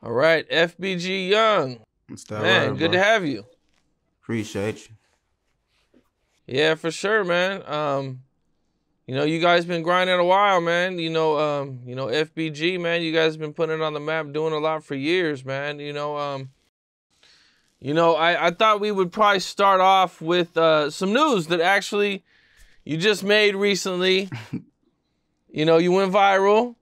All right, FBG Young. What's that Man, word, good bro? to have you. Appreciate you. Yeah, for sure, man. You guys been grinding a while, man. FBG, man, you guys been putting it on the map, doing a lot for years, man. I thought we would probably start off with some news that actually you just made recently. You went viral.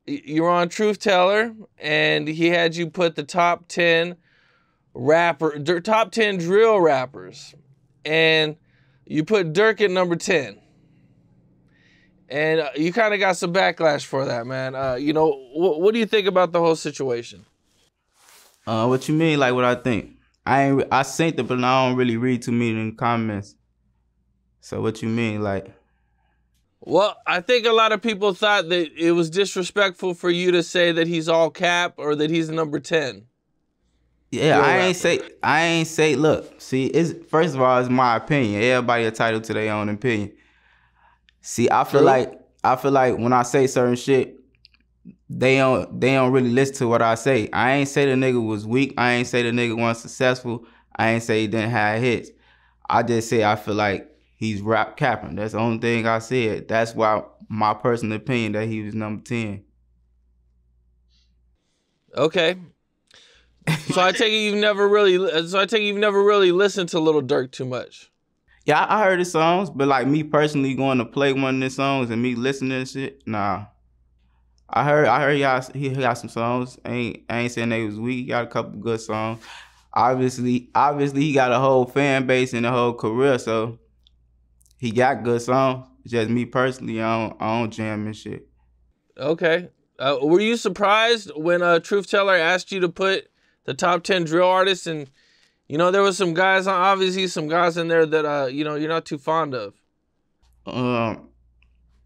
You were on Truth Teller, and he had you put the top 10 drill rappers, and you put Durk at number 10. And you kind of got some backlash for that, man. What do you think about the whole situation? What you mean? Like what I think? I seen it, but I don't really read too many in the comments. So what you mean? Like, Well, I think a lot of people thought that it was disrespectful for you to say that he's all cap or that he's number 10. yeah, Drill I ain't say. Look, see, it's first of all, it's my opinion. Everybody entitled to their own opinion. See, I feel True. like when I say certain shit, they don't really listen to what I say. I ain't say the nigga was weak. I ain't say the nigga wasn't successful. I ain't say he didn't have hits. I just say I feel like he's rap capping. That's the only thing I said. That's why my personal opinion that he was number 10. Okay. So I take it you've never really listened to Lil Durk too much. Yeah, I heard his songs, but like me personally going to play one of his songs and me listening to shit, nah. I heard he got some songs. I ain't saying they was weak. He got a couple good songs. Obviously he got a whole fan base and a whole career, so he got good songs. Just me personally, I don't jam and shit. Okay. Were you surprised when Truth Teller asked you to put the top 10 drill artists? And, there was some guys, obviously some guys in there that, you're not too fond of.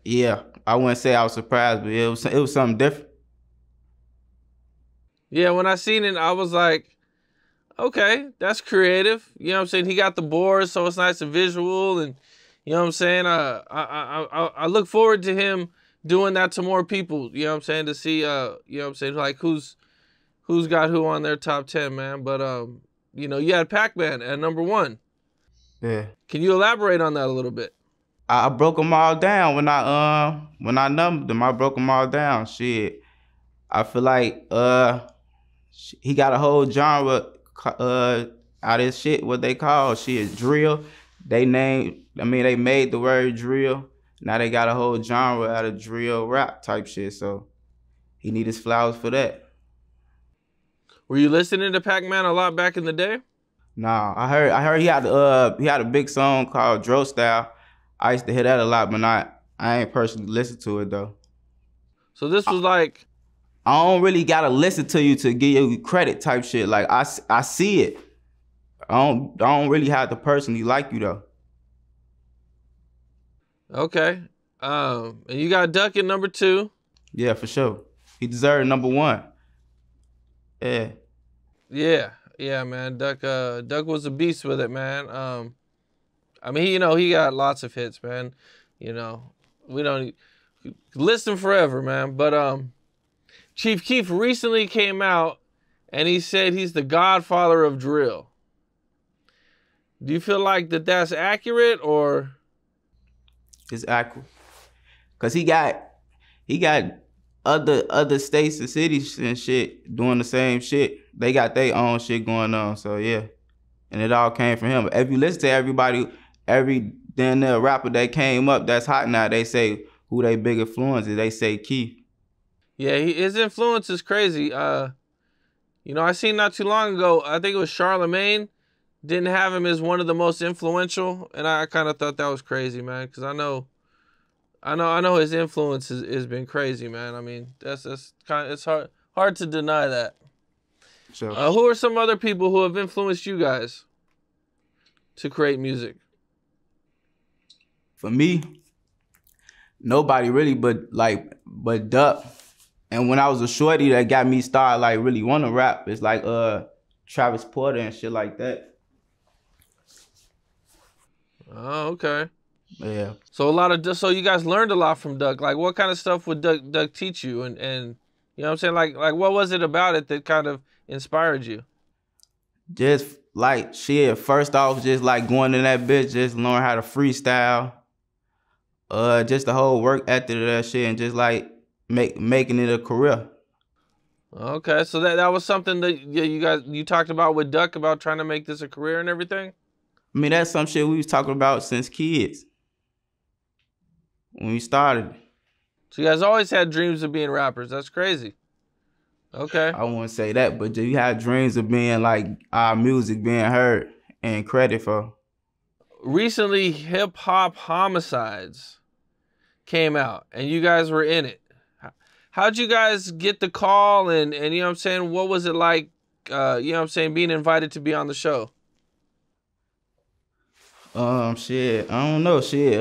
Yeah, I wouldn't say I was surprised, but it was something different. Yeah, when I seen it, I was like, okay, that's creative. You know what I'm saying? He got the board, so it's nice and visual. And, you know what I'm saying? I look forward to him doing that to more people. You know what I'm saying? To see, like who's got who on their top 10, man. But, you had Pac-Man at number 1. Yeah. Can you elaborate on that a little bit? I broke them all down when I numbered them. I broke them all down. Shit, I feel like he got a whole genre out of this shit. What they call shit drill. They made the word drill. Now they got a whole genre out of drill rap type shit. So he need his flowers for that. Were you listening to Pac-Man a lot back in the day? Nah, I heard he had a big song called Dro Style. I used to hear that a lot, but I ain't personally listen to it though. So this was like, I don't really gotta listen to you to give you credit type shit. Like I see it. I don't really have to personally like you though. okay. And you got Duck at number 2. Yeah, for sure. He deserved number 1. Yeah. Yeah, man. Duck was a beast with it, man. He got lots of hits, man. We don't listen forever, man. But Chief Keef recently came out and he said he's the godfather of drill. Do you feel like that's accurate or? It's accurate. Cause he got other states and cities and shit doing the same shit. They got their own shit going on. So yeah. And it all came from him. If you listen to every damn near rapper that came up that's hot now, they say who they big influence is. They say Keith. Yeah, his influence is crazy. I seen not too long ago, I think it was Charlemagne, didn't have him as one of the most influential, and I kind of thought that was crazy, man, because I know his influence has been crazy, man. I mean, it's hard to deny that. Sure. Who are some other people who have influenced you guys to create music? For me, nobody really but Duck. And when I was a shorty, that got me started like really want to rap. It's like Travis Porter and shit like that. Oh, okay. Yeah. So you guys learned a lot from Duck. Like, what kind of stuff would Duck teach you, and You know what I'm saying? Like what was it about it that kind of inspired you? Just like shit, first off, just like going in that bitch, just learn how to freestyle. Just the whole work ethic of that shit, and just like making it a career. Okay, so that was something that you talked about with Duck about trying to make this a career and everything? I mean, that's some shit we was talking about since kids when we started. So you guys always had dreams of being rappers. That's crazy. Okay. I wouldn't say that, but you had dreams of being like our music being heard and credit for. Recently, Hip Hop Homicides came out, and you guys were in it. How'd you guys get the call, and you know what I'm saying? What was it like, you know what I'm saying, being invited to be on the show? Shit, I don't know, shit.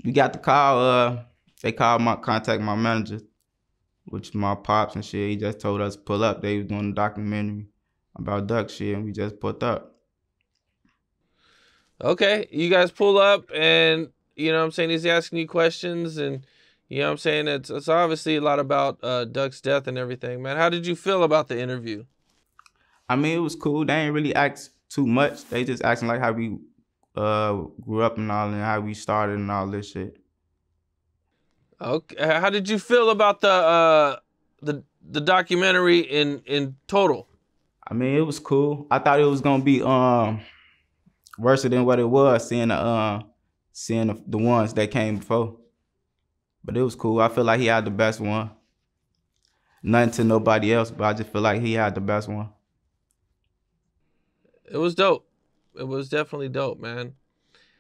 We got the call. They called contact my manager, which is my pops and shit. He just told us to pull up. They was doing a documentary about Duck shit, and we just put up. Okay, you guys pull up, and you know what I'm saying, he's asking you questions, and you know what I'm saying, it's obviously a lot about Duck's death and everything, man. How did you feel about the interview? I mean, it was cool. They ain't really asked too much. They just asking like how we grew up and all, and how we started and all this shit. Okay, how did you feel about the documentary in total? I mean, it was cool. I thought it was gonna be worse than what it was, seeing the ones that came before. But it was cool. I feel like he had the best one. Nothing to nobody else, but I just feel like he had the best one. It was dope. It was definitely dope, man.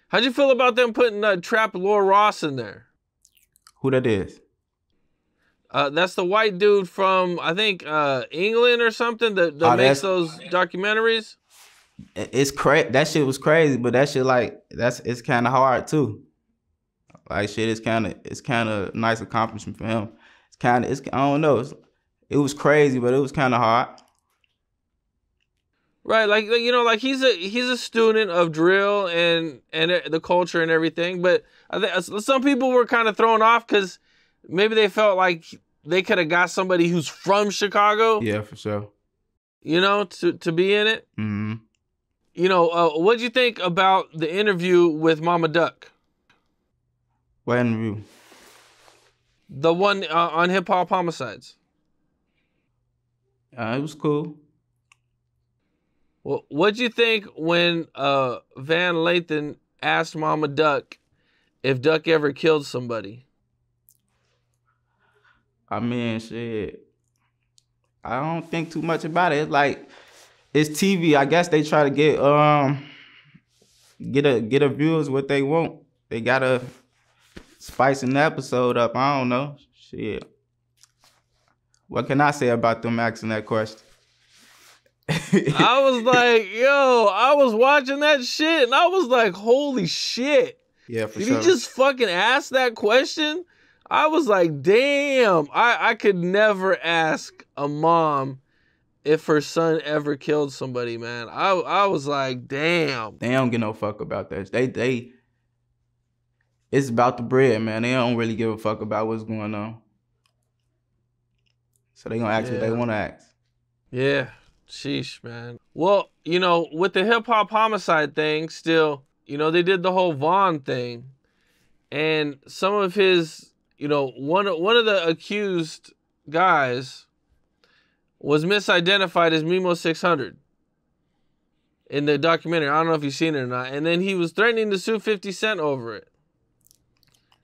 How'd you feel about them putting Trap Lord Ross in there? Who that is? That's the white dude from, I think, England or something that makes those documentaries. It's crazy. That shit was crazy, but that shit it's kind of hard too. Like shit, it's kind of nice accomplishment for him. I don't know. It was crazy, but it was kind of hard. Right, like you know, like he's a student of drill and the culture and everything. But I think some people were kind of thrown off because maybe they felt like they could have got somebody who's from Chicago. Yeah, for sure. You know, to be in it. Mm-hmm. You know, what'd you think about the interview with Mama Duck? What interview? The one on Hip Hop Homicides. It was cool. Well, what'd you think when Van Lathan asked Mama Duck if Duck ever killed somebody? I mean, shit. I don't think too much about it. It's like it's TV. I guess they try to get a viewers what they want. They gotta spice an episode up. I don't know. Shit. What can I say about them asking that question? I was like, yo, I was watching that shit and I was like, holy shit. Yeah, for Did sure. he just fucking ask that question? I was like, damn. I could never ask a mom if her son ever killed somebody, man. I was like, damn. They don't give no fuck about that. It's about the bread, man. They don't really give a fuck about what's going on. So they gonna ask what they wanna ask. Yeah. Sheesh, man. Well, you know, with the Hip Hop Homicide thing, still, you know, they did the whole Vaughn thing. And some of his, you know, one of the accused guys was misidentified as Mimo 600 in the documentary. I don't know if you've seen it or not. And then he was threatening to sue 50 Cent over it.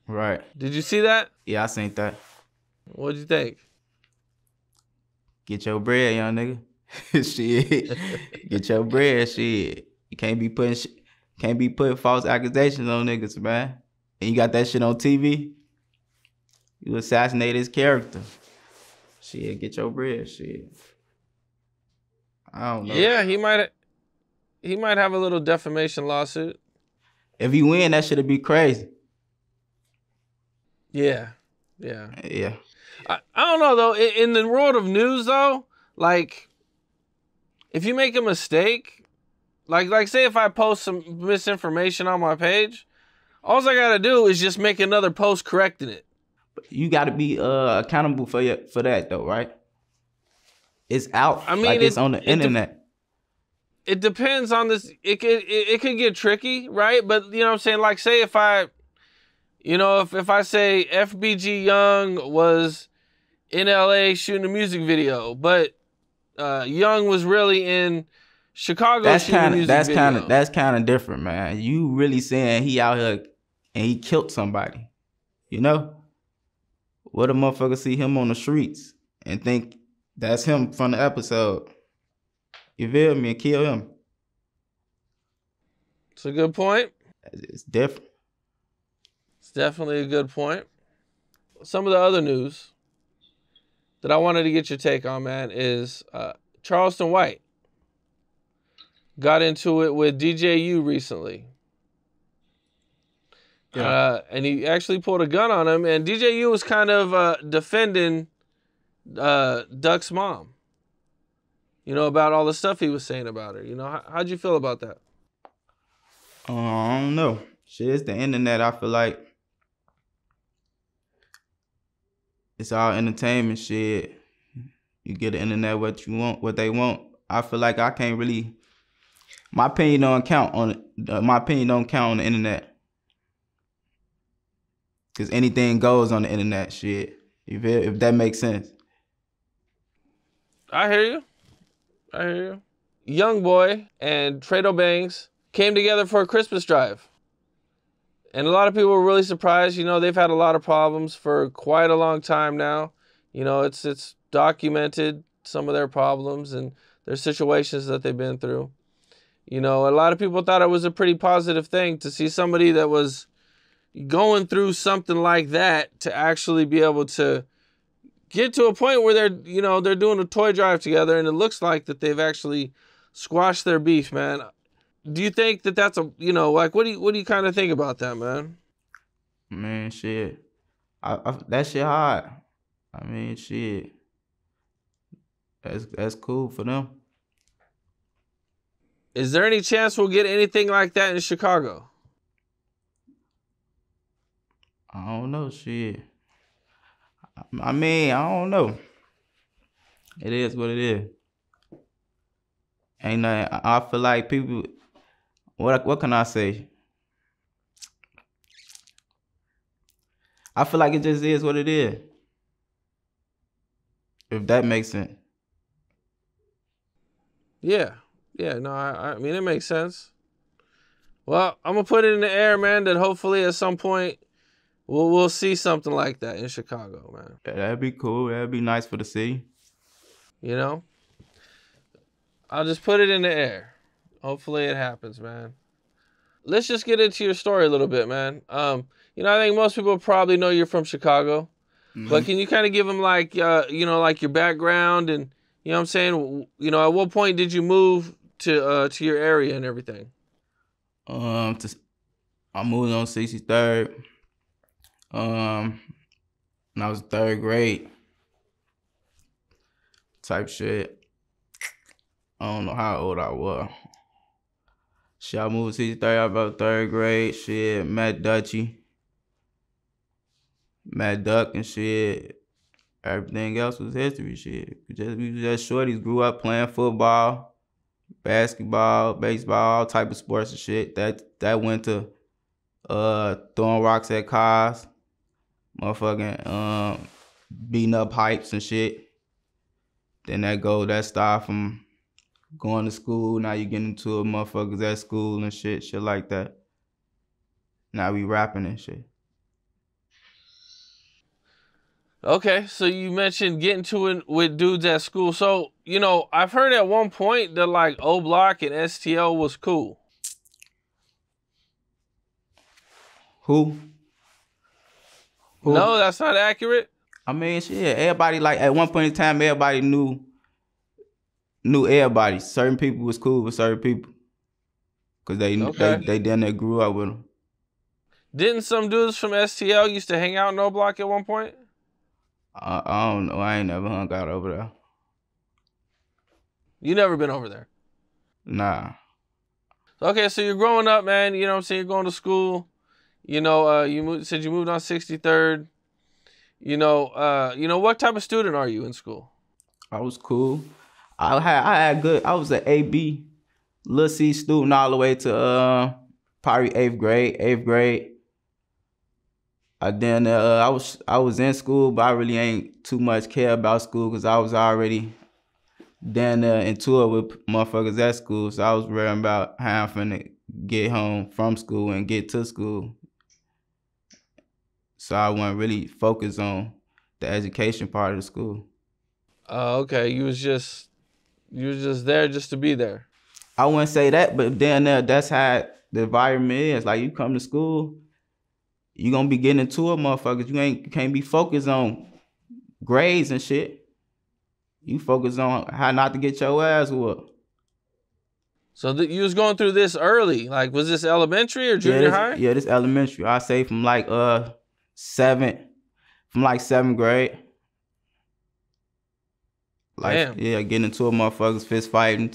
Right. Did you see that? Yeah, I seen that. What'd you think? Get your bread, young nigga. Shit. Get your bread, shit. You can't be putting false accusations on niggas, man. And you got that shit on TV. You assassinate his character. Shit, get your bread, shit. I don't know. Yeah, he might have a little defamation lawsuit. If he win, that shit'd be crazy. Yeah. I don't know though. In the world of news though, like if you make a mistake, like say if I post some misinformation on my page, all I gotta do is just make another post correcting it. You got to be accountable for that though, right? It's out. I mean, like it's on the internet. It depends on this. It could get tricky, right? But you know what I'm saying? Like, say if I, if I say FBG Young was in LA shooting a music video, but Young was really in Chicago shooting a music video. That's kind of different, man. You really saying he out here and he killed somebody, you know? What a motherfucker see him on the streets and think that's him from the episode. You feel me? And kill him. It's a good point. It's different. It's definitely a good point. Some of the other news that I wanted to get your take on, man, is Charleston White got into it with DJU recently. Yeah. And he actually pulled a gun on him, and DJU was kind of defending Duck's mom, about all the stuff he was saying about her. How'd you feel about that? I don't know. Shit, it's the internet. I feel like it's all entertainment shit. You get the internet what you want, what they want. I feel like I can't really. My opinion don't count on the internet. Cause anything goes on the internet, shit. You feel, if that makes sense. I hear you. Young Boy and Trado Bangs came together for a Christmas drive. And a lot of people were really surprised. They've had a lot of problems for quite a long time now. It's documented, some of their problems and their situations that they've been through. A lot of people thought it was a pretty positive thing to see somebody that was going through something like that to actually be able to get to a point where they're doing a toy drive together, and it looks like that they've actually squashed their beef, man. Do you think that that's what do you kind of think about that, man? Man, shit. That shit hard. I mean, shit. That's cool for them. Is there any chance we'll get anything like that in Chicago? I don't know, shit. I mean, I don't know. It is what it is. Ain't nothing. I feel like people. What can I say? I feel like it just is what it is. If that makes sense. Yeah. No, I mean, it makes sense. Well, I'm gonna put it in the air, man, that hopefully at some point we'll see something like that in Chicago, man. Yeah, that'd be cool. That'd be nice for the city. I'll just put it in the air. Hopefully it happens, man. Let's just get into your story a little bit, man. I think most people probably know you're from Chicago, but can you kind of give them like your background and, what I'm saying? At what point did you move to your area and everything? I moved on 63rd. When I was 3rd grade. Type shit. I don't know how old I was. Shit, I moved to 63rd, about 3rd grade. Shit, Matt Duck and shit. Everything else was history, shit. We was just shorties, grew up playing football, basketball, baseball, all type of sports and shit. That went to throwing rocks at cars, motherfucking beating up pipes and shit. Then that started from going to school. Now you get into it, motherfuckers at school and shit like that. Now we rapping and shit. Okay, so you mentioned getting to it with dudes at school. So, I've heard at one point that like O Block and STL was cool. Who? No, that's not accurate. I mean, shit, everybody, like, at one point in time, everybody knew everybody. Certain people was cool with certain people. Because they then they grew up with them. Didn't some dudes from STL used to hang out in O Block at one point? I don't know. I ain't never hung out over there. You never been over there? Nah. Okay, so you're growing up, man. You know what I'm saying? You're going to school. You said you moved on 63rd. What type of student are you in school? I was cool. I was an AB, little C student all the way to probably eighth grade. Eighth grade. I was in school, but I really ain't too much care about school because I was already down there into it with motherfuckers at school. So I was worrying about how I'm finna get home from school and get to school. So I wasn't really focused on the education part of the school. Okay. You was just there just to be there. I wouldn't say that, but then that's how the environment is. Like you come to school, you gonna be getting into it, motherfuckers. You can't be focused on grades and shit. You focus on how not to get your ass whooped. So you was going through this early. Like, was this elementary or junior high? Yeah, this elementary. I say from like seventh grade. Like, damn. Yeah, getting into it, motherfuckers, fist fighting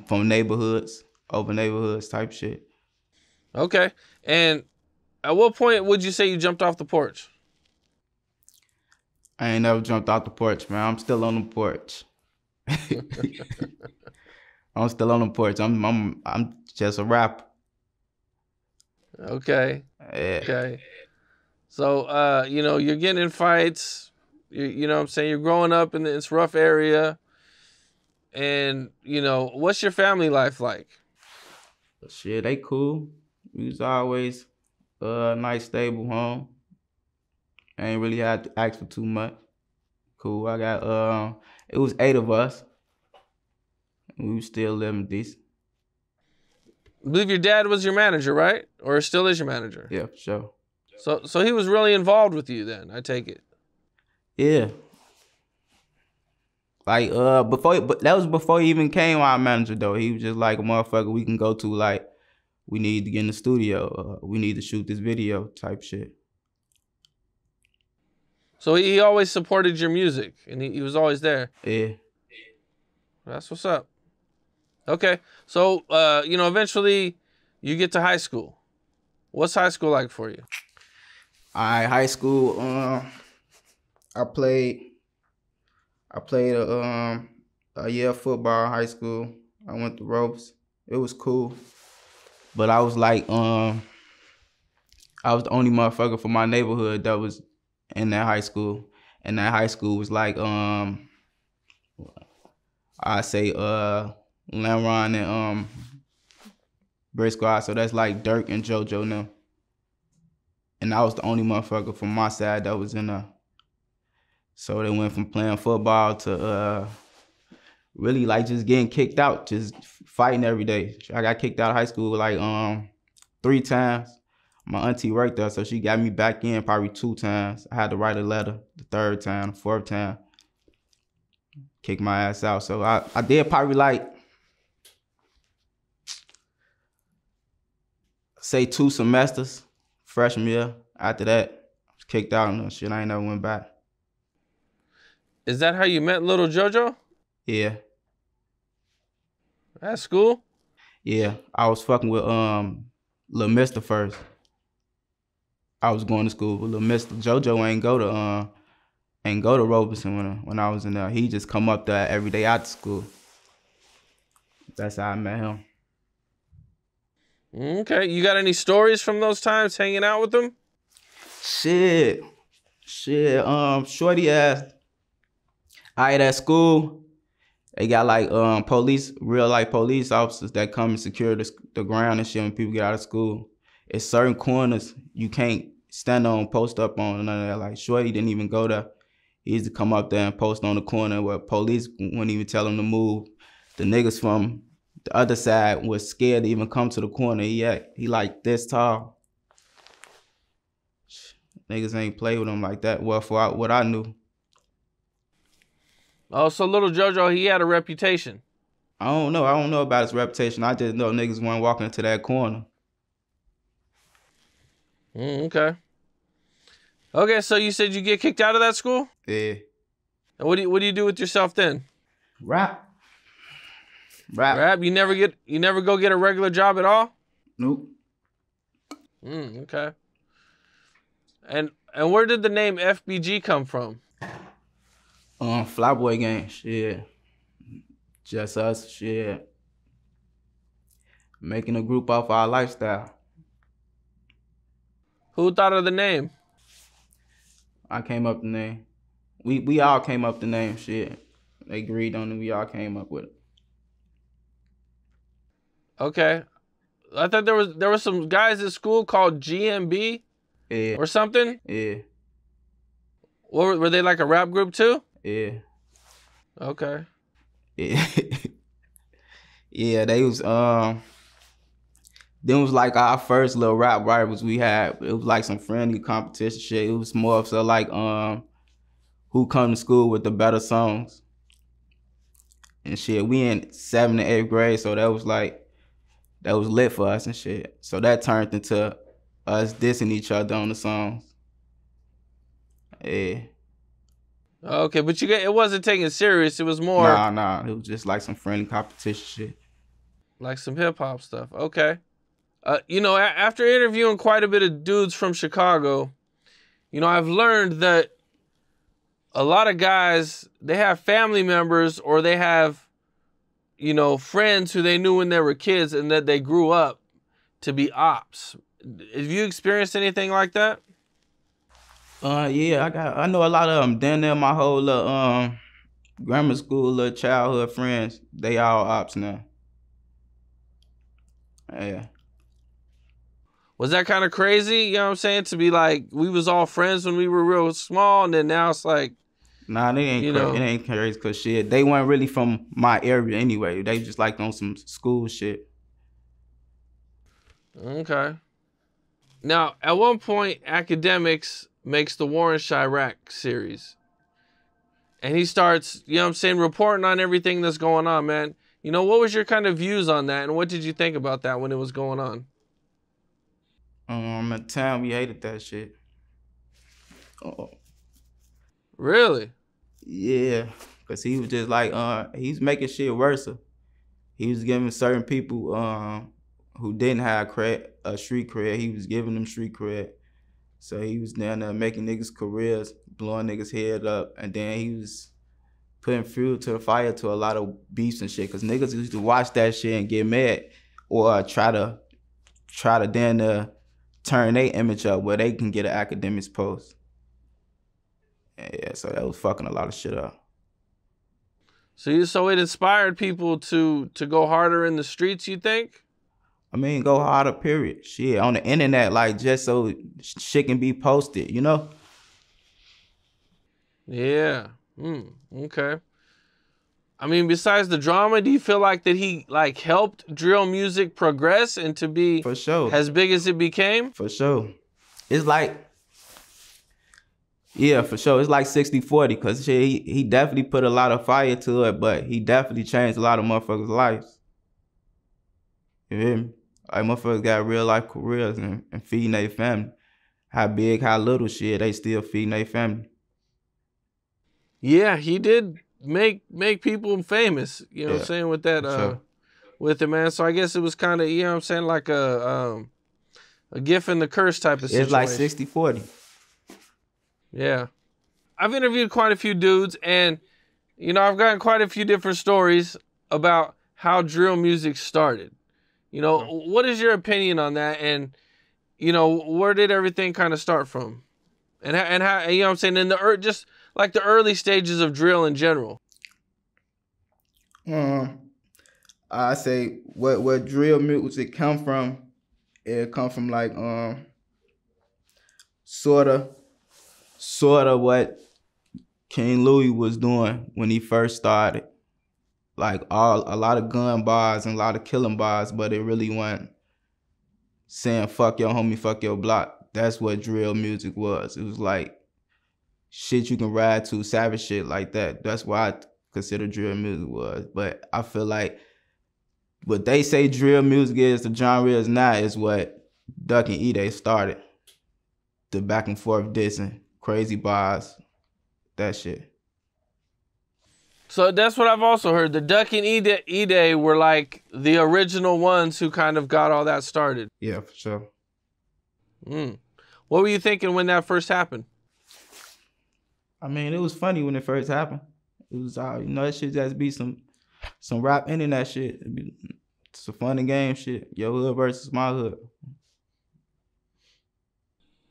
from neighborhoods, over neighborhoods type shit. Okay. And at what point would you say you jumped off the porch? I ain't never jumped off the porch, man. I'm still on the porch. I'm still on the porch. I'm just a rapper. Okay. Yeah. Okay. So, you're getting in fights. You know what I'm saying? You're growing up in this rough area. And, what's your family life like? Shit, they cool. We was always a nice, stable home. I ain't really had to ask for too much. Cool. I got, it was 8 of us. We was still living decent. I believe your dad was your manager, right? Or still is your manager? Yeah, for sure. So he was really involved with you then, I take it. Yeah. Like, but that was before he even came our manager, though. He was just like a motherfucker we can go to, like, we need to get in the studio. We need to shoot this video type shit. So he always supported your music, and he was always there. Yeah. That's what's up. Okay. So, eventually you get to high school. What's high school like for you? High school, I played a year of football in high school. I went to ropes. It was cool. But I was like, I was the only motherfucker from my neighborhood that was in that high school. And that high school was like, I say Lamron and Brick Squad. So that's like Dirk and JoJo now. And I was the only motherfucker from my side that was in there. So they went from playing football to really like just getting kicked out, just fighting every day. I got kicked out of high school like 3 times. My auntie worked there, so she got me back in probably 2 times. I had to write a letter the 3rd time, the 4th time. Kick my ass out. So I did probably like, say 2 semesters, freshman year. After that, I was kicked out and shit. I ain't never went back. Is that how you met Little JoJo? Yeah. At school? Yeah. I was fucking with Lil Mister first. I was going to school with Lil Mister. JoJo ain't go to Robeson when I was in there. He just come up there every day after school. That's how I met him. Okay. You got any stories from those times hanging out with them? Shit. Shorty ass. At school, they got like police, real life police officers that come and secure the ground and shit when people get out of school. It's certain corners you can't stand on, post up on, and none of that. Like Shorty didn't even go there. He used to come up there and post on the corner where police wouldn't even tell him to move. The niggas from the other side was scared to even come to the corner. He like this tall. Niggas ain't play with him like that. Well, for what I knew. Oh, so Little JoJo, he had a reputation. I don't know about his reputation. I just know niggas weren't walking into that corner. Okay. Okay, so you said you get kicked out of that school? Yeah. And what do you do with yourself then? Rap. You never go get a regular job at all? Nope. Okay. And And where did the name FBG come from? Flyboy gang, shit. Just us, shit. Making a group off our lifestyle. Who thought of the name? I came up with the name. We all came up with the name, shit. They agreed on it, we all came up with it. Okay. I thought there was some guys at school called GMB Yeah. or something. Yeah. Were they like a rap group too? Yeah. Okay. Yeah. Yeah, they was them was like our first little rap rivals we had. It was like some friendly competition shit. It was more of so like who come to school with the better songs. And shit, we in 7th and 8th grade, so that was lit for us and shit. So that turned into us dissing each other on the songs. Yeah. Okay, but it wasn't taken serious. It was more Nah. It was just like some friendly competition shit. like some hip hop stuff. Okay. After interviewing quite a bit of dudes from Chicago, I've learned that a lot of guys, they have family members or they have, friends who they knew when they were kids and that they grew up to be ops. Have you experienced anything like that? Yeah, I know a lot of them. Down there, my whole little grammar school, little childhood friends, they all ops now. Yeah. Was that kind of crazy? You know what I'm saying? To be like, we was all friends when we were real small, and then now it's like, Nah, it ain't crazy, cause shit, they weren't really from my area anyway. They just like on some school shit. Okay. Now, at one point, Academics makes the War in Chirac series. And he starts, reporting on everything that's going on, man. What was your kind of views on that? And what did you think about that when it was going on? At the time, we hated that shit. Really? Yeah, cause he was just like, he was making shit worse. He was giving certain people who didn't have street cred, he was giving them street cred. So he was down there making niggas careers, blowing niggas head up, and then he was putting fuel to the fire to a lot of beefs and shit. Cause niggas used to watch that shit and get mad, or try to then turn their image up where they can get an academics post. Yeah, so that was fucking a lot of shit up. So it inspired people to go harder in the streets, you think? I mean, go harder, period. Shit, on the internet, like, just so shit can be posted, Yeah. Okay. I mean, besides the drama, do you feel like that he like helped drill music progress and to be For sure. as big as it became? For sure. It's like, yeah, for sure. It's like 60-40, because shit, he definitely put a lot of fire to it, but he definitely changed a lot of motherfuckers' lives. You hear me? Like, motherfuckers got real life careers and feeding their family. How big, how little shit, they still feeding their family. Yeah, he did make people famous, what I'm saying, with that sure. with it, man. So I guess it was kind of, like a gift and the curse type of situation. It's like 60-40. Yeah. I've interviewed quite a few dudes, and, I've gotten quite a few different stories about how drill music started. What is your opinion on that? And, where did everything kind of start from? And how, I'm saying, in just like the early stages of drill in general. I say what drill music come from, it come from like sorta what King Louis was doing when he first started. Like a lot of gun bars and a lot of killing bars, but it really wasn't saying fuck your homie, fuck your block. That's what drill music was. It was like shit you can ride to, savage shit like that. That's why I consider drill music was. But I feel like what they say drill music is, the genre is not, is what Duck and E-Day started. The back and forth dissing, crazy bars, that shit. So that's what I've also heard. The Duck and E-Day were like the original ones who kind of got all that started. Yeah, for sure. What were you thinking when that first happened? I mean, it was funny when it first happened. It was, you know, that shit just be some rap internet shit. It's a fun and game shit. Your hood versus my hood.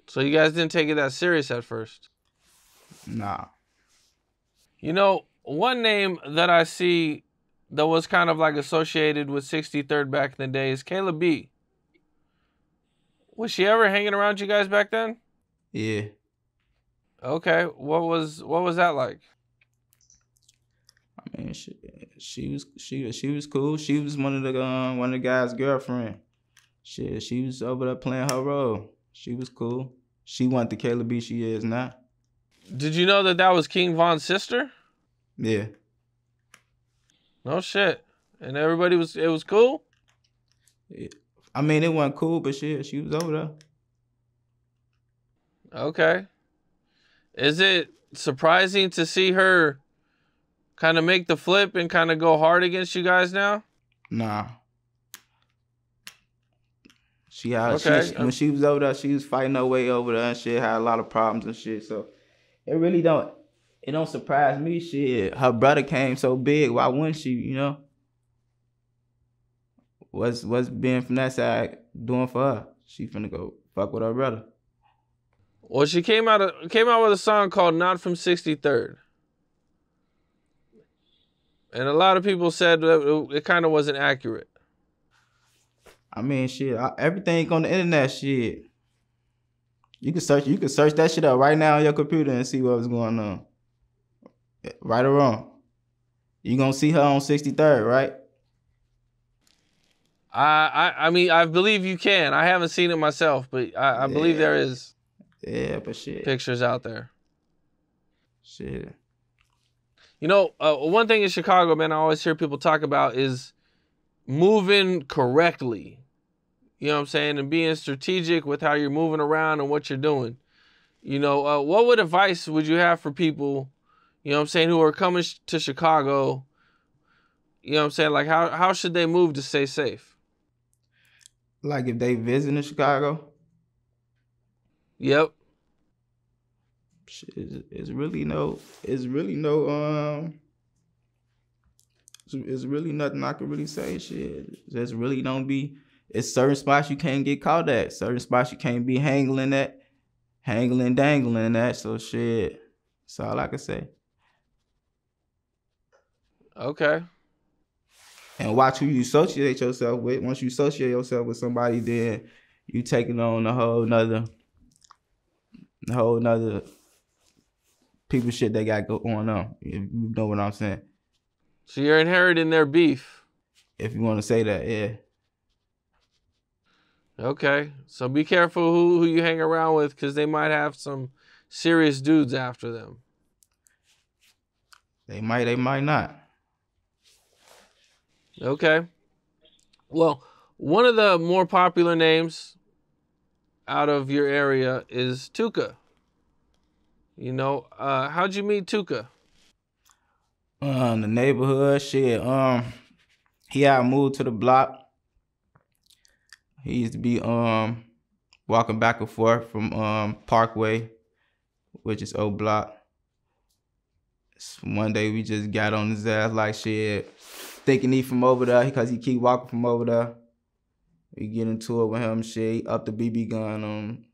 So you guys didn't take it that serious at first? Nah. You know, one name that I see that was kind of like associated with 63rd back in the day is Kayla B. Was she ever hanging around you guys back then? Yeah. Okay. What was that like? I mean, she was cool. She was one of the guys' girlfriend. Shit, she was over there playing her role. She was cool. She wasn't the Kayla B she is now. Did you know that was King Von's sister? Yeah. No shit. And it was cool? Yeah. I mean, it wasn't cool, but she was over there. Okay. Is it surprising to see her kind of make the flip and kind of go hard against you guys now? Nah. When she was over there, she was fighting her way over there and shit, had a lot of problems and shit. So it really don't surprise me. Shit, her brother came so big. Why wouldn't she? You know, what's being from that side doing for her? She finna go fuck with her brother. Well, she came out with a song called "Not from 63rd," and a lot of people said that it kind of wasn't accurate. I mean, shit, everything on the internet, shit. You can search that shit up right now on your computer and see what was going on. Right or wrong. You gonna see her on 63rd, right? I mean, I believe you can. I haven't seen it myself, but I believe there is. Yeah, but shit. Pictures out there. Shit. You know, one thing in Chicago, man, I always hear people talk about is moving correctly. You know what I'm saying? And being strategic with how you're moving around and what you're doing. You know, what advice would you have for people, you know what I'm saying, who are coming to Chicago? You know what I'm saying? Like, how should they move to stay safe? Like if they visiting Chicago? Yep. It's really nothing I can really say. Shit, there's really don't be. It's certain spots you can't get caught at. Certain spots you can't be dangling at. So shit, that's all I can say. Okay. And watch who you associate yourself with. Once you associate yourself with somebody, then you taking on a whole nother people shit they got going on. If you know what I'm saying. So you're inheriting their beef. If you want to say that, yeah. Okay. So be careful who you hang around with, because they might have some serious dudes after them. They might not. Okay. Well, one of the more popular names out of your area is Tuka. You know, how'd you meet Tuka? In the neighborhood, shit. He had moved to the block. He used to be walking back and forth from Parkway, which is O Block. So one day we just got on his ass like shit, thinking he from over there because he keep walking from over there. We get into it with him, shit. He up the BB gun on him.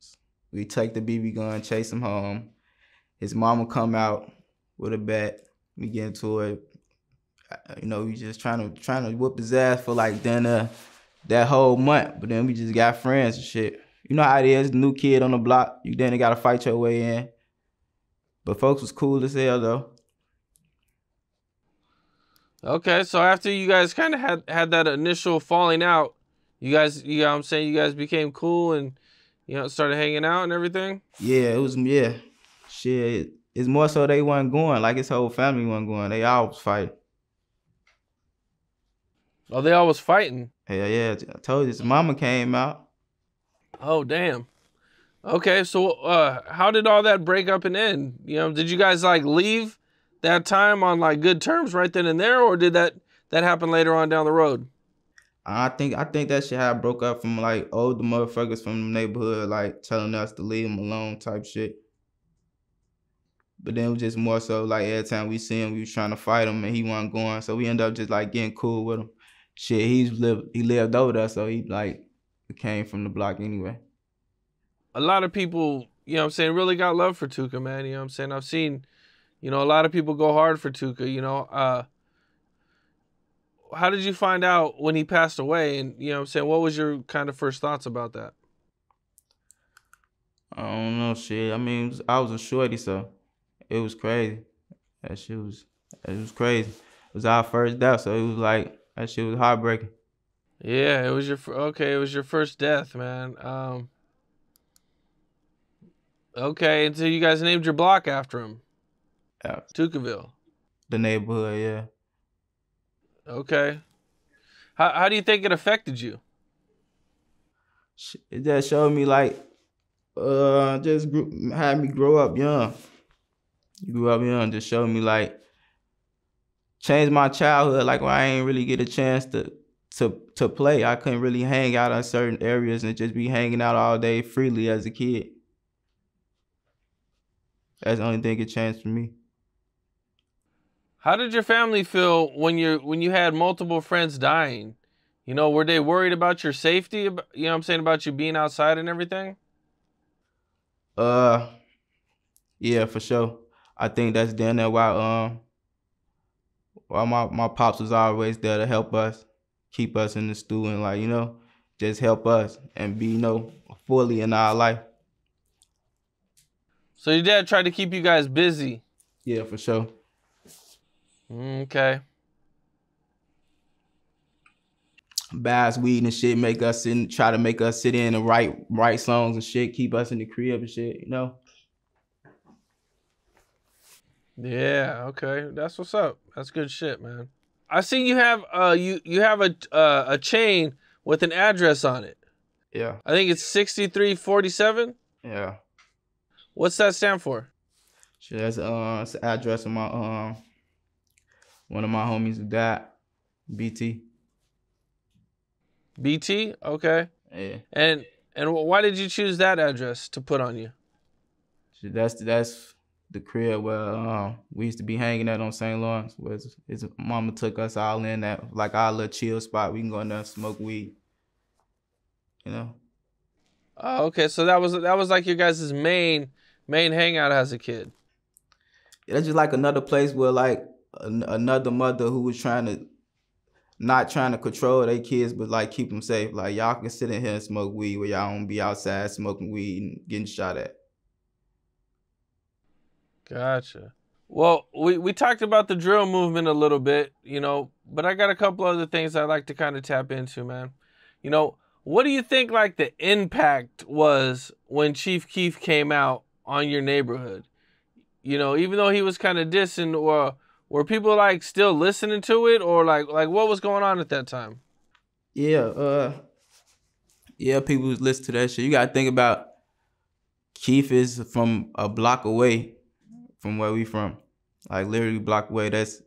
We take the BB gun, chase him home. His mama come out with a bat. We get into it. You know, we just trying to whoop his ass for like that whole month. But then we just got friends and shit. You know how it is, new kid on the block. You then gotta fight your way in. But folks was cool as hell though. Okay, so after you guys kind of had that initial falling out, you guys, you know what I'm saying, you guys became cool and, you know, started hanging out and everything? Yeah, it was, yeah. Shit, it's more so they wasn't going. Like his whole family wasn't going. They all was fighting. Oh, they all was fighting? Hell yeah, I told you, his mama came out. Oh, damn. Okay, so how did all that break up and end? You know, did you guys like leave that time on like good terms right then and there, or did that happen later on down the road? I think that shit had broke up from like older motherfuckers from the neighborhood, like telling us to leave him alone type shit. But then it was just more so like every time we see him, we was trying to fight him and he wasn't going. So we ended up just like getting cool with him. Shit, he lived over there, so he like came from the block anyway. A lot of people, you know what I'm saying, really got love for Tuka, man. You know what I'm saying? I've seen, you know, a lot of people go hard for Tuka, you know. How did you find out when he passed away? And, you know what I'm saying, what was your kind of first thoughts about that? I don't know, shit. I mean, I was a shorty, so it was crazy. That shit was, it was crazy. It was our first death, so it was like, that shit was heartbreaking. Yeah, it was your, okay, it was your first death, man. Okay, and so you guys named your block after him? Yeah. Tukaville. The neighborhood, yeah. Okay. How do you think it affected you? It just showed me like, had me grow up young. Grew up young, just showed me like, changed my childhood. Like when I ain't really get a chance to play. I couldn't really hang out in certain areas and just be hanging out all day freely as a kid. That's the only thing it changed for me. How did your family feel when you had multiple friends dying? You know, were they worried about your safety? You know what I'm saying, about you being outside and everything? Yeah, for sure. I think that's down there why my pops was always there to help us, keep us in the stew and like, you know, just help us and be, you know, fully in our life. So your dad tried to keep you guys busy. Yeah, for sure. Okay. Bass weed and shit, try to make us sit in and write songs and shit, keep us in the crib and shit, you know. Yeah, okay. That's what's up. That's good shit, man. I see you have you have a chain with an address on it. Yeah. I think it's 6347. Yeah. What's that stand for? Shit, that's it's the address of my one of my homies who died, BT. BT? Okay. Yeah. And why did you choose that address to put on you? Shit, that's the crib where we used to be hanging at on St. Lawrence, where his mama took us all in that like our little chill spot. We can go in there and smoke weed. You know? Oh, okay. So that was like your guys' main hangout as a kid. Yeah, that's just like another place where like another mother who was not trying to control their kids, but like keep them safe. Like y'all can sit in here and smoke weed where y'all don't be outside smoking weed and getting shot at. Gotcha. Well, we talked about the drill movement a little bit, you know, but I got a couple other things I'd like to kind of tap into, man. You know, what do you think like the impact was when Chief Keef came out on your neighborhood? You know, even though he was kind of dissing, or were people like still listening to it, or like what was going on at that time? Yeah, yeah, people was listening to that shit. You gotta think about Keith is from a block away from where we from. Like literally a block away. That's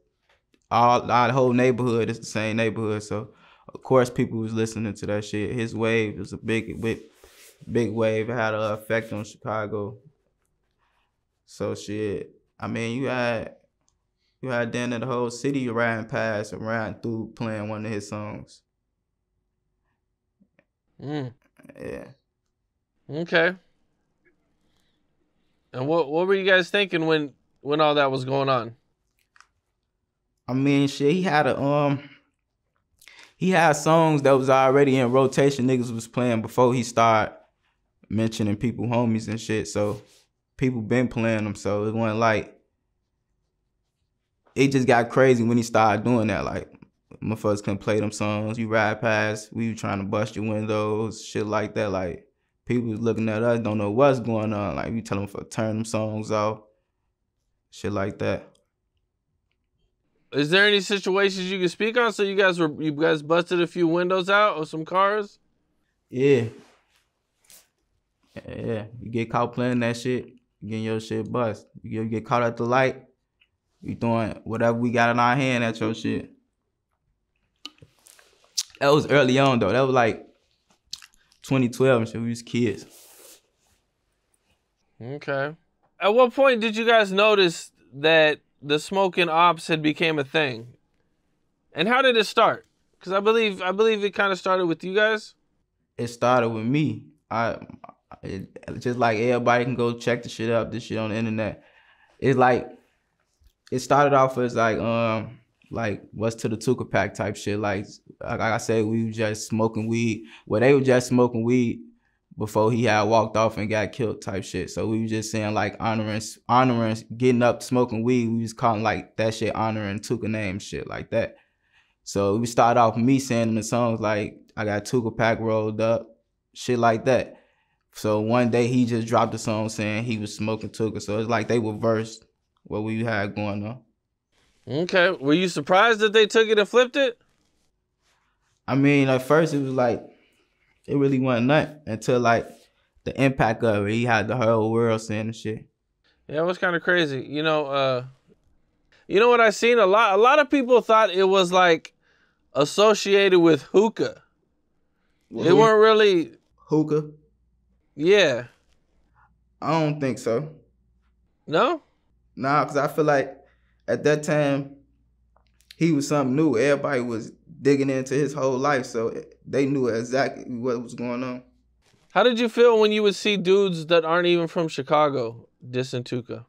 our whole neighborhood is the same neighborhood. So of course people was listening to that shit. His wave was a big wave. It had an effect on Chicago. So shit. I mean you had then the whole city riding past and riding through playing one of his songs. Yeah. Okay. And what were you guys thinking when all that was going on? I mean, shit, he had songs that was already in rotation. Niggas was playing before he started mentioning people, homies and shit. So people been playing them. So it wasn't like it just got crazy when he started doing that. Like motherfuckers couldn't play them songs. You ride past, we were trying to bust your windows, shit like that. Like people was looking at us, don't know what's going on. Like we tell them to turn them songs off, shit like that. Is there any situations you can speak on? So you guys busted a few windows out of some cars? Yeah. Yeah. You get caught playing that shit, you getting your shit bust. You get caught at the light, we throwing whatever we got in our hand at your shit. That was early on though. That was like 2012 and shit. We was kids. Okay. At what point did you guys notice that the smoking ops had became a thing? And how did it start? Because I believe it kind of started with you guys. It started with me. Just like everybody can go check the shit up, this shit on the internet. It's like it started off as like what's to the Tuka pack type shit. Like I said, we were just smoking weed. Well, they were just smoking weed before he had walked off and got killed type shit. So we were just saying like honoring getting up smoking weed. We was calling like that shit honoring Tuka name shit like that. So we started off me saying in the songs like I got Tuka pack rolled up, shit like that. So one day he just dropped a song saying he was smoking Tuka. So it's like they reversed what we had going on. Okay. Were you surprised that they took it and flipped it? I mean, at first it was like, it really wasn't nothing until like the impact of it. He had the whole world saying the shit. Yeah, it was kind of crazy. You know what I seen? A lot of people thought it was like associated with hookah. They weren't really Hookah? Yeah. I don't think so. No? Nah, because I feel like at that time, he was something new. Everybody was digging into his whole life, so they knew exactly what was going on. How did you feel when you would see dudes that aren't even from Chicago dissing Tuka?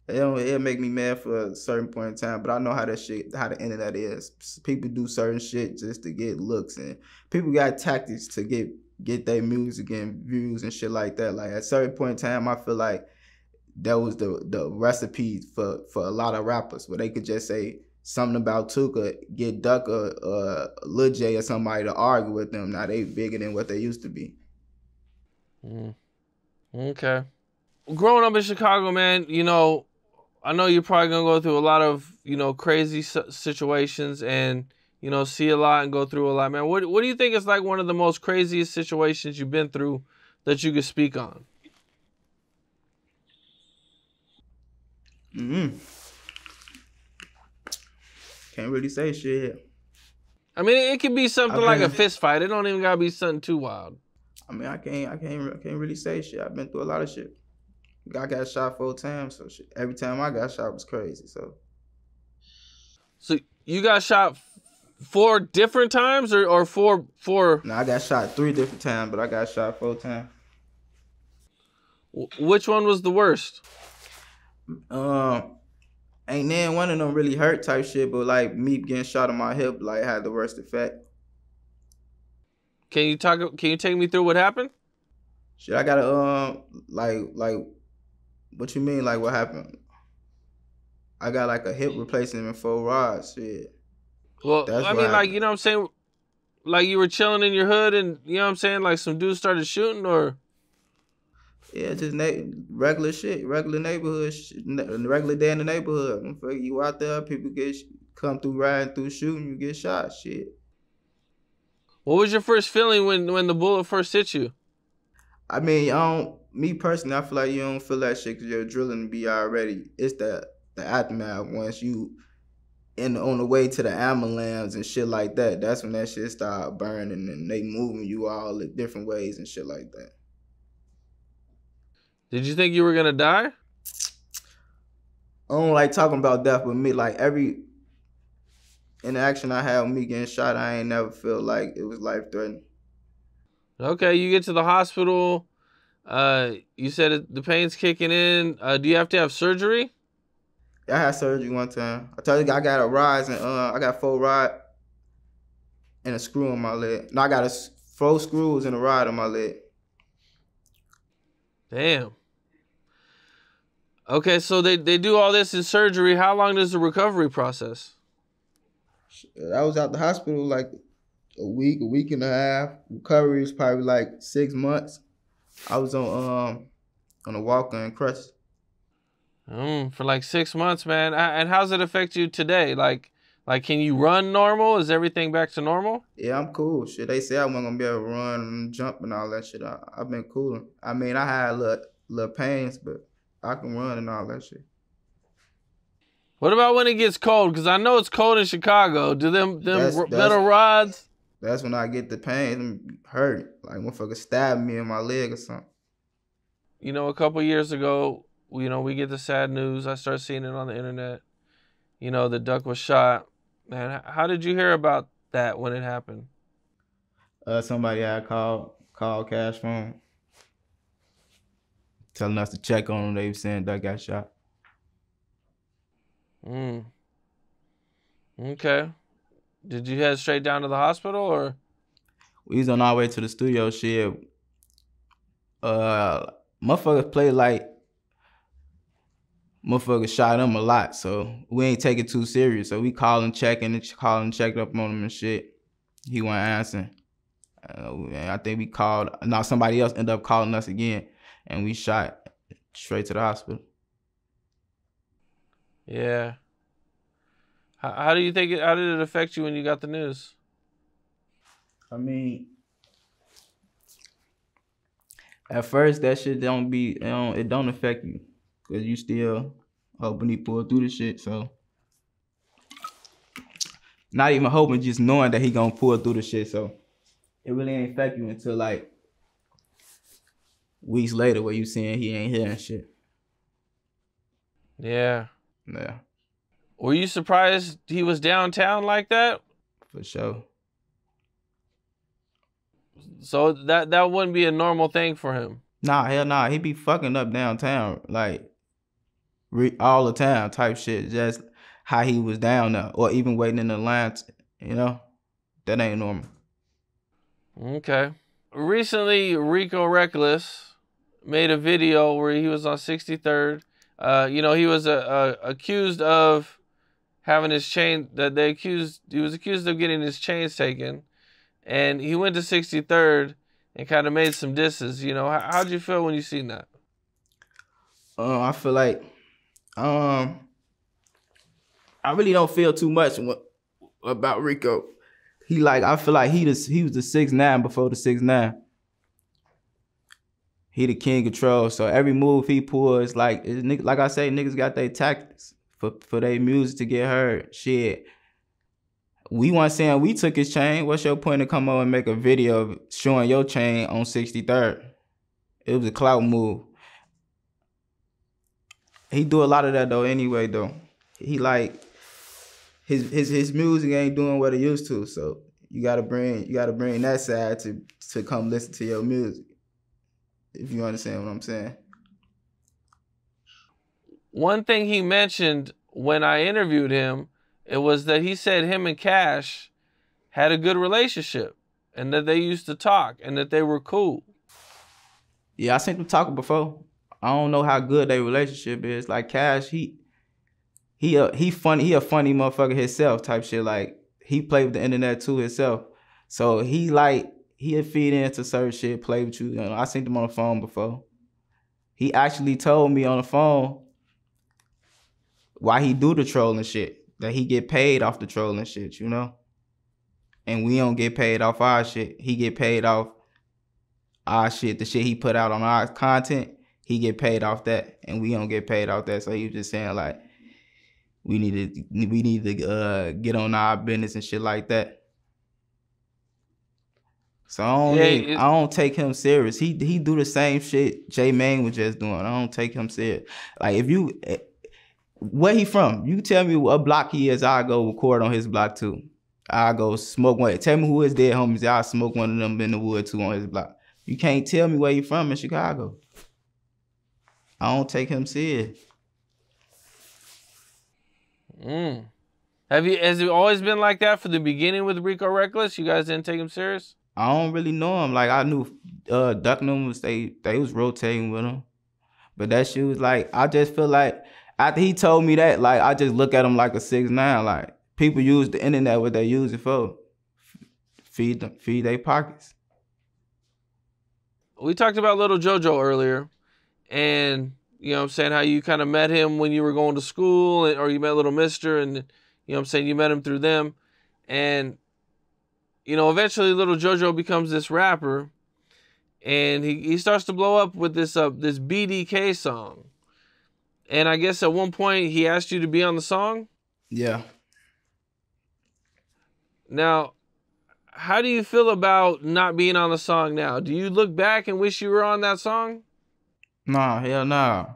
It'll make me mad for a certain point in time, but I know how the internet is. People do certain shit just to get looks, and people got tactics to get their music and views and shit like that. Like at a certain point in time, I feel like that was the recipe for a lot of rappers, where they could just say something about Tuka, get Duck or Lil J or somebody to argue with them. Now they bigger than what they used to be. Okay. Growing up in Chicago, man, I know you're probably going to go through a lot of, crazy situations and, see a lot and go through a lot, man. What do you think is like one of the most craziest situations you've been through that you could speak on? Can't really say shit. I mean, it could be something like a fist fight. It don't even gotta be something too wild. I mean, I can't really say shit. I've been through a lot of shit. I got shot 4 times, so shit. Every time I got shot was crazy. So you got shot 4 different times, or four? No, I got shot 3 different times, but I got shot 4 times. Which one was the worst? Ain't none one of them really hurt type shit, but like me getting shot in my hip like had the worst effect. Can you take me through what happened? Shit, I gotta like what you mean, like what happened? I got like a hip replacement and 4 rods, shit. Well, I mean, like, you know what I'm saying? Like you were chilling in your hood and, you know what I'm saying, like some dudes started shooting, or? Yeah, just regular shit, regular neighborhood shit, regular day in the neighborhood. You out there, people come through riding through shooting, you get shot, shit. What was your first feeling when the bullet first hit you? I mean, me personally, I feel like you don't feel that shit because your adrenaline be already. It's the aftermath once you on the way to the ambulance and shit like that. That's when that shit start burning and they moving you all in different ways and shit like that. Did you think you were gonna die? I don't like talking about death, but me, like every interaction I had with me getting shot, I ain't never feel like it was life threatening. Okay, you get to the hospital. You said the pain's kicking in. Do you have to have surgery? Yeah, I had surgery one time. I told you I got a rise and I got 4 rod and a screw on my leg. No, I got 4 screws and a rod on my leg. Damn. Okay, so they do all this in surgery. How long does the recovery process? I was out the hospital like a week and a half. Recovery is probably like 6 months. I was on a walker and crutches. For like 6 months, man. And how's it affect you today? Like, can you run normal? Is everything back to normal? Yeah, I'm cool. Shit, they say I wasn't gonna be able to run and jump and all that shit. I've been cool. I mean, I had little pains, but I can run and all that shit. What about when it gets cold? Because I know it's cold in Chicago. Do them metal rods? That's when I get the pain, hurt. Like motherfucker stabbed me in my leg or something. You know, a couple years ago, we get the sad news. I start seeing it on the internet. You know, the duck was shot. Man, how did you hear about that when it happened? Somebody had called Cash Phone, telling us to check on him. They were saying Duck got shot. Mm. Okay. Did you head straight down to the hospital, or? We was on our way to the studio. Shit, motherfuckers play like motherfuckers shot him a lot, so we ain't take it too serious. So we call and check up on him and shit. He wasn't answering. I think we called. Now somebody else ended up calling us again, and we shot straight to the hospital. Yeah. How do you think how did it affect you when you got the news? I mean, at first that shit it don't affect you, cause you still hoping he pull through the shit. So not even hoping, just knowing that he gonna pull through the shit. So it really ain't affect you until like weeks later, where you seeing he ain't hearing shit. Yeah. Yeah. Were you surprised he was downtown like that? For sure. So that wouldn't be a normal thing for him. Nah, hell nah. He be fucking up downtown like all the time type shit. Just how he was down there, or even waiting in the line. You know, that ain't normal. Okay. Recently, Rico Reckless made a video where he was on 63rd. He was accused of having his chain, he was accused of getting his chains taken. And he went to 63rd and kind of made some disses. You know, how'd you feel when you seen that? I feel like, I really don't feel too much about Rico. I feel like he was the 6'9" before the 6'9". He the king of trolls. So every move he pulls, like I say, niggas got their tactics for their music to get heard. Shit. We weren't saying we took his chain. What's your point to come over and make a video showing your chain on 63rd? It was a clout move. He do a lot of that though anyway though. He like his music ain't doing what it used to. So you gotta bring that side to come listen to your music. If you understand what I'm saying. One thing he mentioned when I interviewed him, it was that he said him and Cash had a good relationship and that they used to talk and that they were cool. Yeah, I seen them talking before. I don't know how good their relationship is. Like Cash, he funny. He a funny motherfucker himself type shit. Like he played with the internet too himself. So he'll feed into certain shit, play with you. I seen him on the phone before. He actually told me on the phone why he do the trolling shit. That he get paid off the trolling shit, you know? And we don't get paid off our shit. He get paid off our shit. The shit he put out on our content, he get paid off that. And we don't get paid off that. So he was just saying like, we need to get on our business and shit like that. So I don't take him serious. He do the same shit J Mane was just doing. I don't take him serious. Like where he from? You tell me what block he is, I'll go record on his block too. I'll go smoke one. Tell me who his dead homies. I'll smoke one of them in the wood too on his block. You can't tell me where he from in Chicago. I don't take him serious. Has it always been like that for the beginning with Rico Reckless? You guys didn't take him serious? I don't really know him. Like I knew Duck and them they was rotating with him. But that shit was like, I just feel like after he told me that, like I just look at him like a 6'9". Like people use the internet what they use it for. Feed their pockets. We talked about Little JoJo earlier, and you know what I'm saying, how you kind of met him when you were going to school, or you met Little Mister, and you know what I'm saying, you met him through them. And you know, eventually Little JoJo becomes this rapper, and he starts to blow up with this BDK song. And I guess at one point he asked you to be on the song? Yeah. Now, how do you feel about not being on the song now? Do you look back and wish you were on that song? Nah, hell nah.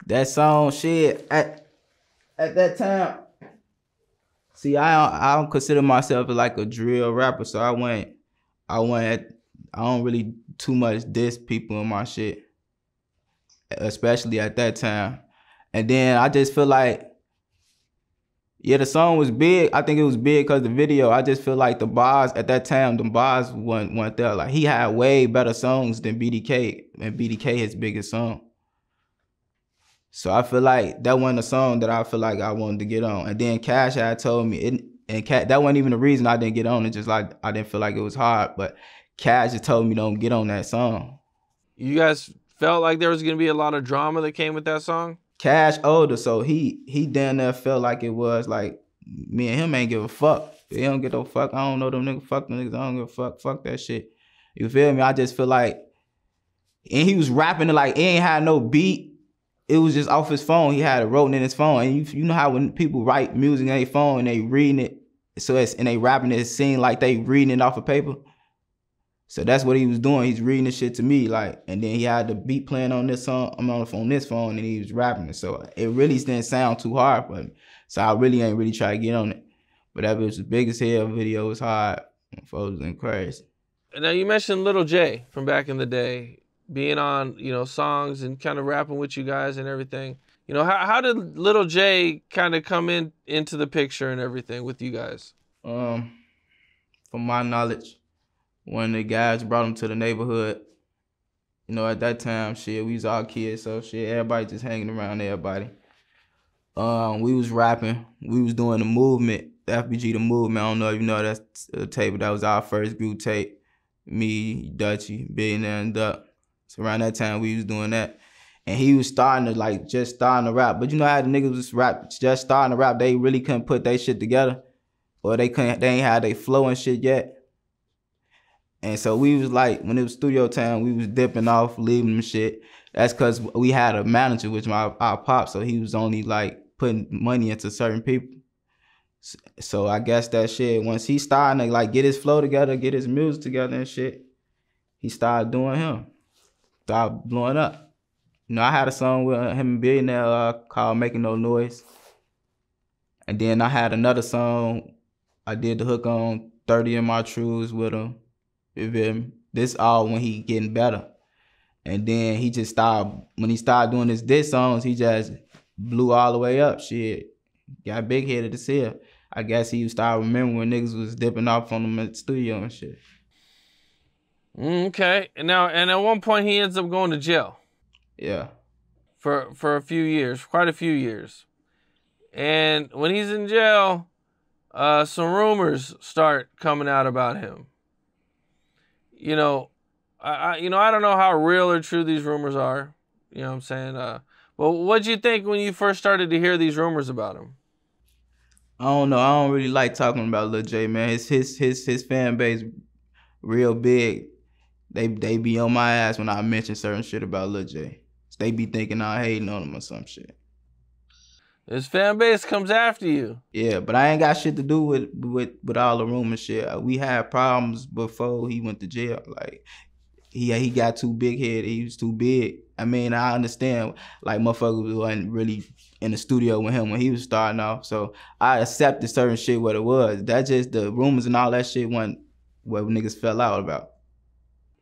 That song, shit, at that time. See, I don't consider myself like a drill rapper, so I don't really too much diss people in my shit, especially at that time. And then I just feel like, yeah, the song was big. I think it was big because the video. I just feel like the bars at that time, the bars weren't there. Like he had way better songs than BDK, and BDK his biggest song. So I feel like that wasn't a song that I feel like I wanted to get on. And then Cash had told me, that wasn't even the reason I didn't get on. It's just like I didn't feel like it was hard. But Cash just told me don't get on that song. You guys felt like there was gonna be a lot of drama that came with that song? Cash older, so he damn near felt like it was like me and him ain't give a fuck. They don't give no fuck. I don't know them niggas. Fuck them niggas. I don't give a fuck. Fuck that shit. You feel me? I just feel like, and he was rapping it like he ain't had no beat. It was just off his phone. He had it wrote in his phone. And you know how when people write music in their phone and they reading it, and they rapping it, it seems like they reading it off of paper. So that's what he was doing. He's reading the shit to me, like, and then he had the beat playing on this song. I'm on this phone, and he was rapping it. So it really didn't sound too hard for me. So I really ain't really try to get on it. But that was the biggest hell video. Was hard. Folks and crazy. Now you mentioned Little J from back in the day, being on, you know, songs and kind of rapping with you guys and everything. You know, how did Little J kind of come into the picture and everything with you guys? From my knowledge, one of the guys brought him to the neighborhood. You know, at that time, shit, we was all kids, so shit, everybody just hanging around everybody. We was rapping, we was doing the movement, the FBG the movement. I don't know if you know that's a tape, but that was our first group tape. Me, Dutchy, Billionaire, and Duck. So around that time, we was doing that. And he was starting to rap. But you know how the niggas was just starting to rap, they really couldn't put their shit together. Or they ain't had their flow and shit yet. And so we was like, when it was studio time, we was dipping off, leaving them shit. That's because we had a manager, which our pop, so he was only like putting money into certain people. So I guess that shit, once he started to like get his flow together, get his music together and shit, he started doing him. Started blowing up. You know, I had a song with him and Billionaire called Making No Noise. And then I had another song I did the hook on, 30 in My Trues with him. You feel me? This all when he getting better. And then he just started, when he started doing his diss songs, he just blew all the way up. Shit. Got big headed as hell. I guess he started remembering when niggas was dipping off on him at the studio and shit. Okay. And at one point he ends up going to jail. Yeah. For a few years, quite a few years. And when he's in jail, some rumors start coming out about him. You know, I don't know how real or true these rumors are. You know what I'm saying? But what'd you think when you first started to hear these rumors about him? I don't know. I don't really like talking about Lil J, man. His fan base real big. They be on my ass when I mention certain shit about Lil J. They be thinking I'm hating on him or some shit. His fan base comes after you. Yeah, but I ain't got shit to do with all the rumor shit. We had problems before he went to jail. Like he got too big headed. He was too big. I mean, I understand. Like motherfuckers wasn't really in the studio with him when he was starting off. So I accepted certain shit what it was. That just the rumors and all that shit wasn't what niggas fell out about.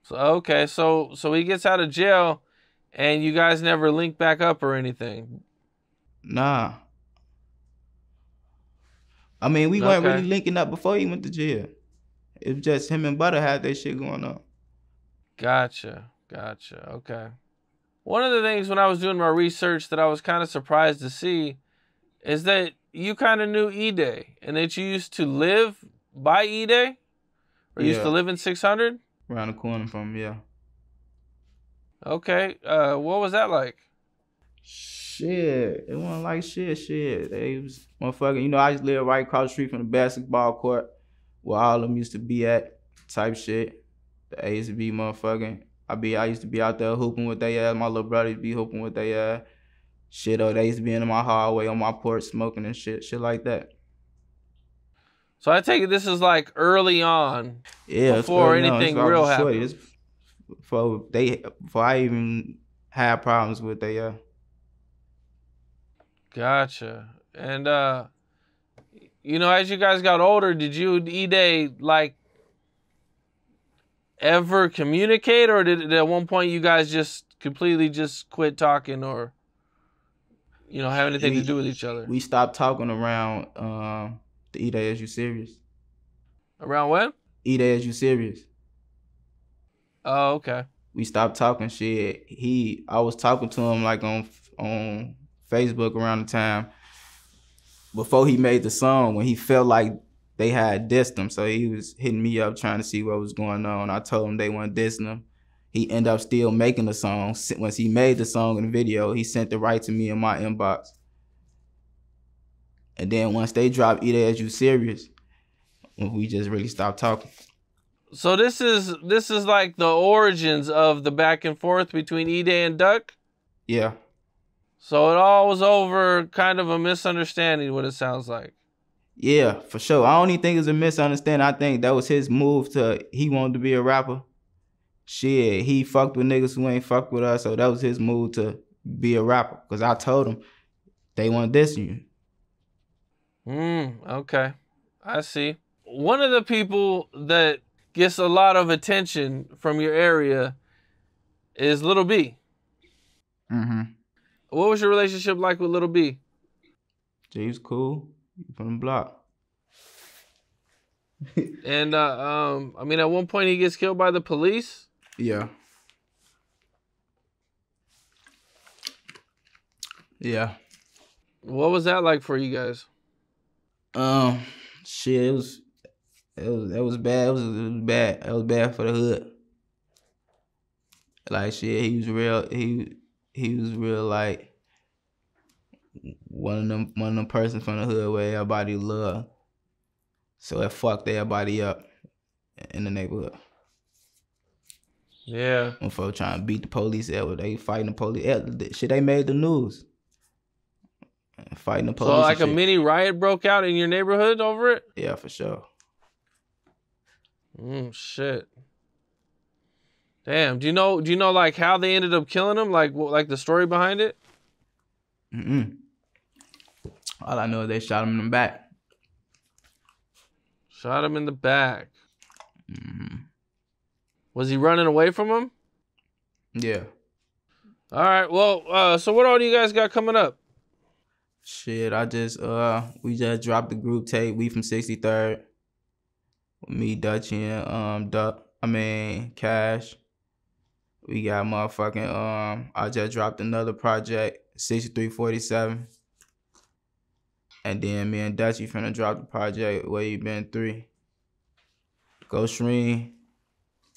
So okay, so he gets out of jail, and you guys never link back up or anything. Nah. I mean, we weren't really linking up before he went to jail. It was just him and Butter had that shit going on. Gotcha. Okay. One of the things when I was doing my research that I was kind of surprised to see is that you kind of knew E-Day and that you used to live by E-Day? Or used to live in 600? Around the corner from him, yeah. Okay. What was that like? Shit. It wasn't like shit. They was motherfucking, you know, I just live right across the street from the basketball court where all of them used to be at, type shit. The A used to be motherfucking. I used to be out there hooping with they ass. My little brother used to be hooping with they ass. Shit, they used to be in my hallway on my porch smoking and shit like that. So I take it this is like early on, Yeah, before anything real happened. It's before I even had problems with they. Gotcha. And you know, as you guys got older, did you and E-Day like ever communicate, or did at one point you guys just completely just quit talking, or you know, have anything to do with each other? We stopped talking around the E-Day Is You Serious. Around when? E-Day Is You Serious. Oh, okay. We stopped talking shit. I was talking to him like on Facebook around the time before he made the song, when he felt like they had dissed him. So he was hitting me up trying to see what was going on. I told him they weren't dissing him. He ended up still making the song. Once he made the song and the video, he sent it right to me in my inbox. And then once they dropped E-Day Is You Serious, we just really stopped talking. So this is like the origins of the back and forth between E-Day and Duck? Yeah. So it all was over kind of a misunderstanding, what it sounds like. Yeah, for sure. I don't even think it's a misunderstanding. I think that was his move he wanted to be a rapper. Shit, he fucked with niggas who ain't fucked with us, so that was his move to be a rapper. Because I told him they want this you. Okay. I see. One of the people that gets a lot of attention from your area is Lil B. Mm-hmm. What was your relationship like with Lil B? He was cool. From the block. And I mean, at one point he gets killed by the police. Yeah. Yeah. What was that like for you guys? Shit, it was bad. It was bad. It was bad for the hood. Like shit, he was real. He was real like one of them persons from the hood where everybody loved. So it fucked everybody up in the neighborhood. Yeah. When folks trying to beat the police out, they fighting the police. Shit, they made the news. Fighting the police. So like a mini riot broke out in your neighborhood over it? Yeah, for sure. Shit. Damn. Do you know like how they ended up killing him? Like the story behind it? All I know is they shot him in the back. Shot him in the back. Was he running away from him? Yeah. All right. Well, so what all do you guys got coming up? Shit, we just dropped the group tape. We from 63rd. Me, Dutchy, and Cash. We got motherfucking I just dropped another project, 6347. And then me and Dutchy finna drop the project Where You Been 3. Go Shreen.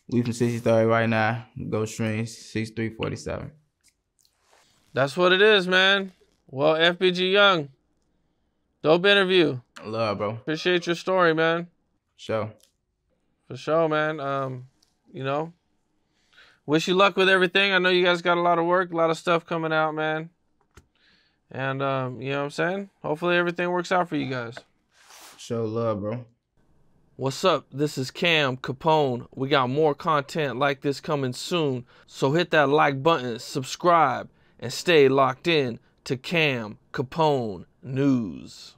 We from 63rd right now. Go Shreen 6347. That's what it is, man. Well, FBG Young, dope interview. Love, bro. Appreciate your story, man. Sure. For sure, man. You know, wish you luck with everything. I know you guys got a lot of work, a lot of stuff coming out, man. And, you know what I'm saying? Hopefully everything works out for you guys. Show love, bro. What's up? This is Cam Capone. We got more content like this coming soon. So hit that like button, subscribe, and stay locked in to Cam Capone News.